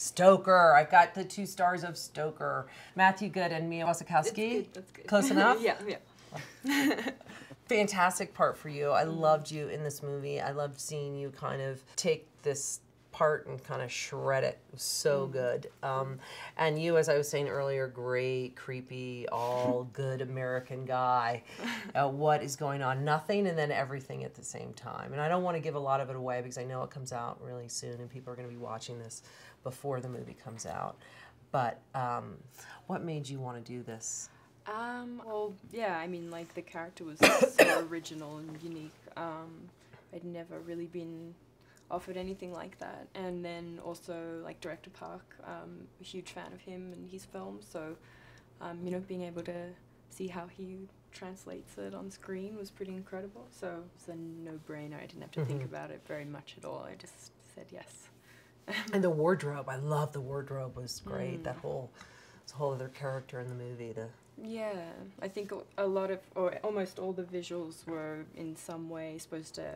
Stoker. I got the 2 stars of Stoker. Matthew Goode and Mia Wasikowska. That's good. Close enough? Yeah. Fantastic part for you. I loved you in this movie. I loved seeing you kind of take this part and kind of shred it. It was so good. And you, as I was saying earlier, great, creepy, all good American guy. What is going on? Nothing and then everything at the same time. And I don't want to give a lot of it away because I know it comes out really soon and people are going to be watching this before the movie comes out. But what made you want to do this? Well, yeah, I mean, like, the character was so original and unique. I'd never really been offered anything like that. And then also, like, Director Park, a huge fan of him and his films, so, you know, being able to see how he translates it on screen was pretty incredible. So it was a no-brainer. I didn't have to think about it very much at all. I just said yes. And the wardrobe, I love the wardrobe, was great. That whole other character in the movie. Yeah, I think a lot of, or almost all the visuals were in some way supposed to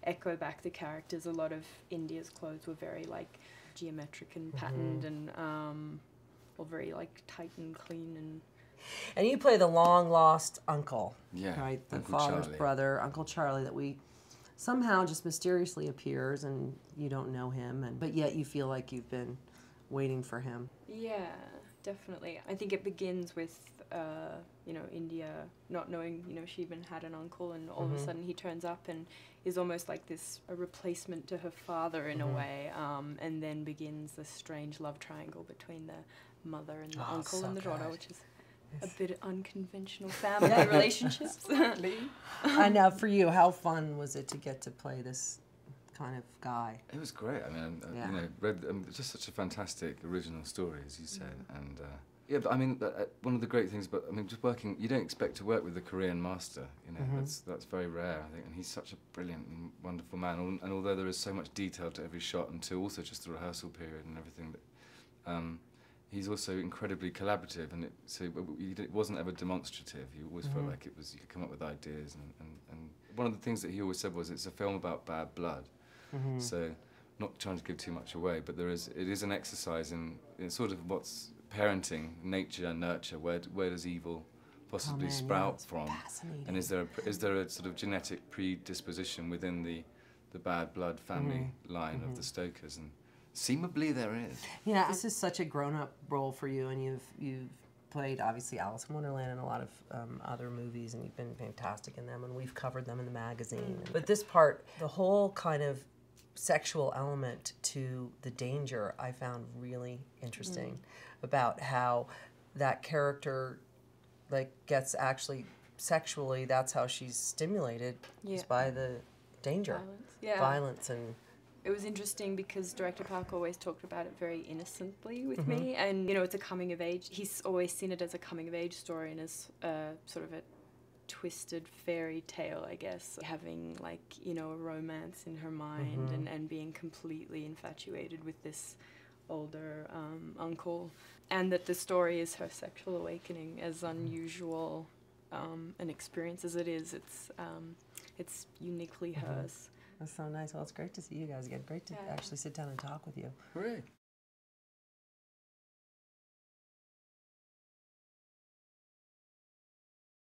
echo back the characters. A lot of India's clothes were very like geometric and patterned and all very like tight and clean. And you play the long lost uncle, right? The Uncle father's Charlie. brother, Uncle Charlie, that we somehow just mysteriously appears and you don't know him, but yet you feel like you've been waiting for him. Yeah, definitely. I think it begins with, you know, India not knowing, you know, she even had an uncle, and all of a sudden he turns up and is almost like a replacement to her father in a way, and then begins this strange love triangle between the mother and the uncle and the daughter, which is a bit unconventional family relationships. And for you, how fun was it to get to play this kind of guy? It was great. I mean, you know, read just such a fantastic original story, as you said, and yeah. But I mean, one of the great things, but I mean, just working, you don't expect to work with a Korean master. You know, that's very rare, I think, and he's such a brilliant and wonderful man. And although there is so much detail to every shot, and to also just the rehearsal period and everything, that he's also incredibly collaborative, and it wasn't ever demonstrative. You always felt like you could come up with ideas, and one of the things that he always said was it's a film about bad blood. So, not trying to give too much away, but it is an exercise in sort of what's parenting, nature, nurture. Where does evil possibly sprout from? And is there a sort of genetic predisposition within the bad blood family line of the Stokers? And seemingly there is. Yeah, this is such a grown-up role for you, and you've played obviously Alice in Wonderland and a lot of other movies, and you've been fantastic in them, and we've covered them in the magazine. But this part, the whole kind of sexual element to the danger, I found really interesting about how that character like gets actually sexually, that's how she's stimulated, is by the danger. Violence. And it was interesting because Director Park always talked about it very innocently with me, and you know, it's a coming of age. He's always seen it as a coming of age story and as sort of a twisted fairy tale, I guess, having like, you know, a romance in her mind and being completely infatuated with this older uncle, and that the story is her sexual awakening, as unusual an experience as it is. It's uniquely hers. That's so nice. Well, it's great to see you guys again. Great to actually sit down and talk with you. Hooray.